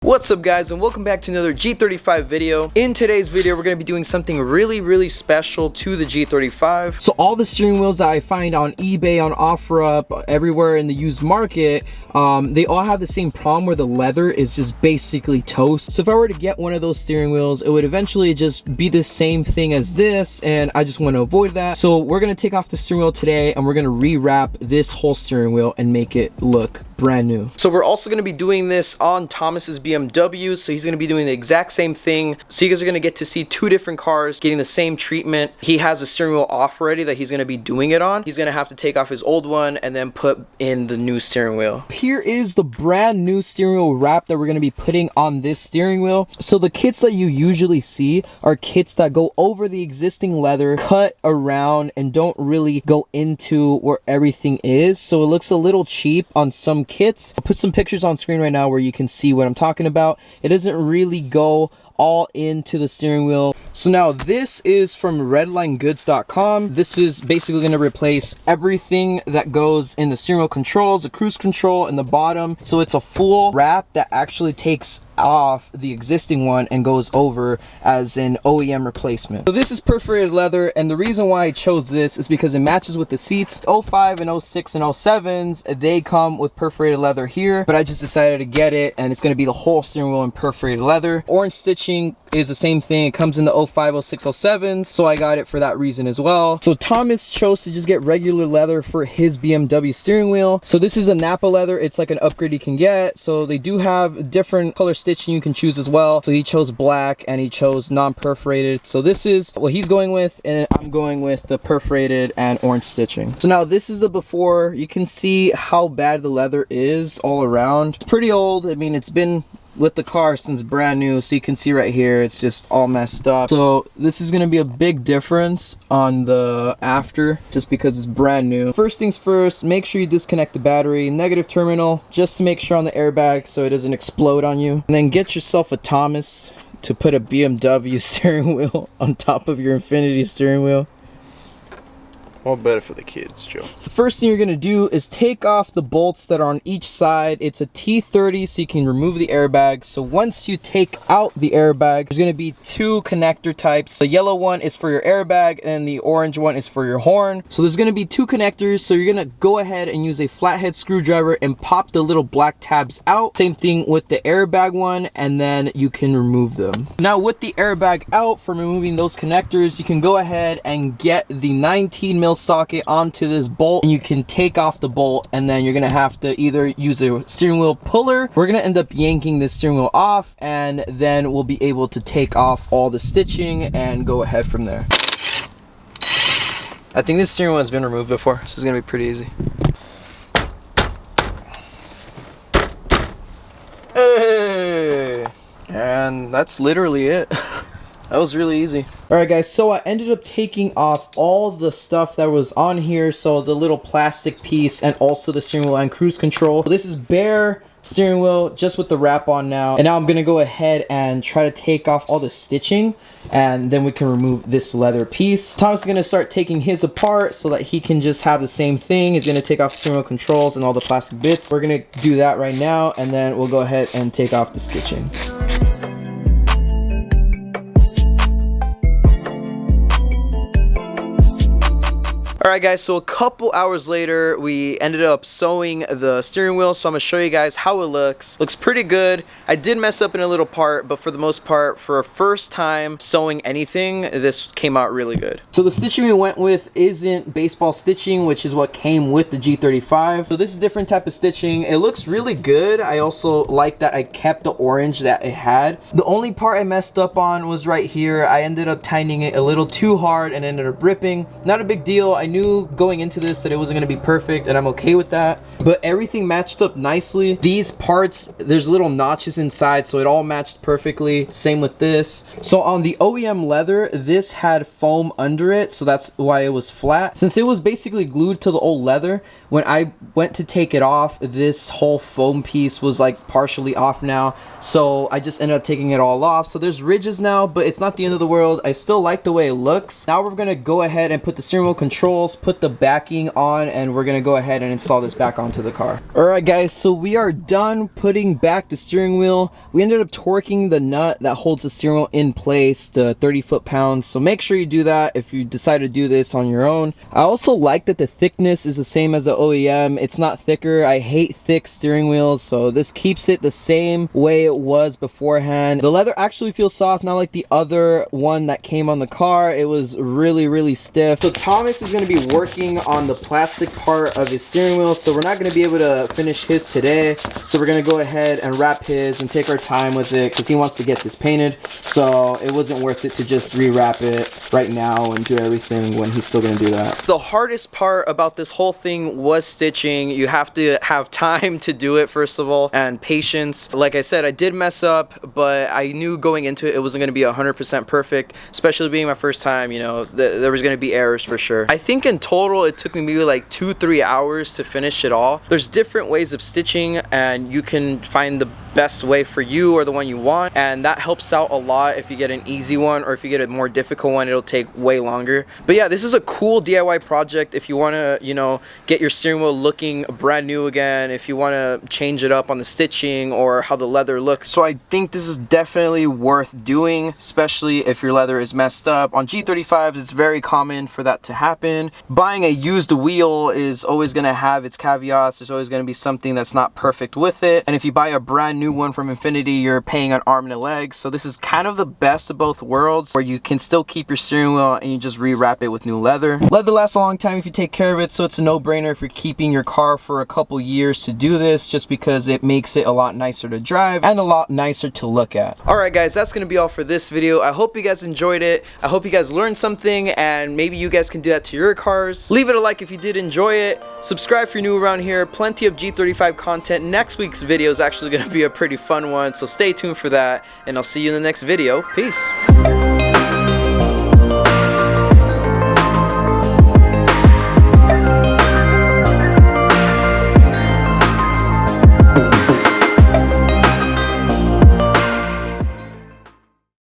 What's up guys, and welcome back to another G35 video. In today's video we're going to be doing something really special to the G35. So all the steering wheels that I find on eBay, on OfferUp, everywhere in the used market, they all have the same problem where the leather is just basically toast. So if I were to get one of those steering wheels, it would eventually just be the same thing as this, and I just want to avoid that. So we're going to take off the steering wheel today and we're going to rewrap this whole steering wheel and make it look brand new. So we're also going to be doing this on Thomas's BMW, so he's going to be doing the exact same thing. So you guys are going to get to see two different cars getting the same treatment. He has a steering wheel off already that he's going to be doing it on. He's going to have to take off his old one and then put in the new steering wheel. Here is the brand new steering wheel wrap that we're going to be putting on this steering wheel. So the kits that you usually see are kits that go over the existing leather, cut around, and don't really go into where everything is. So it looks a little cheap on some kits. I'll put some pictures on screen right now where you can see what I'm talking about. It doesn't really go all into the steering wheel. So now this is from redlinegoods.com. This is basically going to replace everything that goes in the steering wheel controls, the cruise control, and the bottom. So it's a full wrap that actually takes off the existing one and goes over as an OEM replacement. So this is perforated leather, and the reason why I chose this is because it matches with the seats. 05 and 06 and 07s, they come with perforated leather here, but I just decided to get it, and it's going to be the whole steering wheel in perforated leather. Orange stitching is the same thing. It comes in the 05, 06, 07s, so I got it for that reason as well. So Thomas chose to just get regular leather for his BMW steering wheel. So this is a Napa leather. It's like an upgrade you can get. So they do have different color stitching you can choose as well. So he chose black and he chose non-perforated. So this is what he's going with, and I'm going with the perforated and orange stitching. So now this is the before. You can see how bad the leather is all around. It's pretty old. I mean, it's been with the car since brand new, so you can see right here it's just all messed up. So this is going to be a big difference on the after, just because it's brand new. First things first, make sure you disconnect the battery, negative terminal, just to make sure on the airbag so it doesn't explode on you. And then get yourself a Thomas to put a BMW steering wheel on top of your Infiniti steering wheel. All better for the kids, Joe. The first thing you're going to do is take off the bolts that are on each side. It's a T30, so you can remove the airbag. So once you take out the airbag, there's going to be two connector types. The yellow one is for your airbag and the orange one is for your horn. So there's going to be two connectors. So you're going to go ahead and use a flathead screwdriver and pop the little black tabs out. Same thing with the airbag one, and then you can remove them. Now with the airbag out, from removing those connectors, you can go ahead and get the 19 mil socket onto this bolt, and you can take off the bolt, and then you're gonna have to either use a steering wheel puller. We're gonna end up yanking this steering wheel off, and then we'll be able to take off all the stitching and go ahead from there. I think this steering wheel has been removed before, so it's gonna be pretty easy. Hey! And that's literally it. That was really easy. Alright guys, so I ended up taking off all the stuff that was on here. So the little plastic piece and also the steering wheel and cruise control. So this is bare steering wheel just with the wrap on now. And now I'm going to go ahead and try to take off all the stitching, and then we can remove this leather piece. Tom's going to start taking his apart so that he can just have the same thing. He's going to take off the steering wheel controls and all the plastic bits. We're going to do that right now, and then we'll go ahead and take off the stitching. Alright guys, so a couple hours later, we ended up sewing the steering wheel, so I'm going to show you guys how it looks. Looks pretty good. I did mess up in a little part, but for the most part, for a first time sewing anything, this came out really good. So the stitching we went with isn't baseball stitching, which is what came with the G35. So this is a different type of stitching. It looks really good. I also like that I kept the orange that it had. The only part I messed up on was right here. I ended up tightening it a little too hard and ended up ripping. Not a big deal. I knew going into this that it wasn't going to be perfect, and I'm okay with that, but everything matched up nicely. These parts, there's little notches inside, so it all matched perfectly. Same with this. So on the OEM leather, this had foam under it, so that's why it was flat. Since it was basically glued to the old leather, when I went to take it off, this whole foam piece was like partially off now, so I just ended up taking it all off. So there's ridges now, but it's not the end of the world. I still like the way it looks. Now we're gonna go ahead and put the steering wheel control controls, put the backing on, and we're gonna go ahead and install this back onto the car. Alright guys, so we are done putting back the steering wheel. We ended up torquing the nut that holds the steering wheel in place to 30 foot-pounds, so make sure you do that if you decide to do this on your own. I also like that the thickness is the same as the OEM. It's not thicker. I hate thick steering wheels, so this keeps it the same way it was beforehand. The leather actually feels soft, not like the other one that came on the car. It was really stiff. So Thomas is going to be working on the plastic part of his steering wheel, so we're not going to be able to finish his today. So we're going to go ahead and wrap his and take our time with it because he wants to get this painted. So it wasn't worth it to just rewrap it right now and do everything when he's still going to do that. The hardest part about this whole thing was stitching. You have to have time to do it, first of all, and patience. Like I said, I did mess up, but I knew going into it, it wasn't going to be 100% perfect, especially being my first time. You know, there was going to be errors for sure. I think in total it took me maybe like 2-3 hours to finish it all. There's different ways of stitching, and you can find the best way for you or the one you want, and that helps out a lot. If you get an easy one or if you get a more difficult one, it'll take way longer. But yeah, this is a cool DIY project if you want to, you know, get your steering wheel looking brand new again, if you want to change it up on the stitching or how the leather looks. So I think this is definitely worth doing, especially if your leather is messed up. On G35s, it's very common for that to happen. Buying a used wheel is always going to have its caveats. There's always going to be something that's not perfect with it, and if you buy a brand new one from Infiniti, you're paying an arm and a leg. So this is kind of the best of both worlds, where you can still keep your steering wheel and you just rewrap it with new leather. Leather lasts a long time if you take care of it, so it's a no-brainer if you're keeping your car for a couple years to do this, just because it makes it a lot nicer to drive and a lot nicer to look at. Alright guys, that's going to be all for this video. I hope you guys enjoyed it. I hope you guys learned something, and maybe you guys can do that to your cars. Leave it a like if you did enjoy it. Subscribe if you're new around here. Plenty of G35 content. Next week's video is actually going to be a pretty fun one, so stay tuned for that, and I'll see you in the next video. Peace.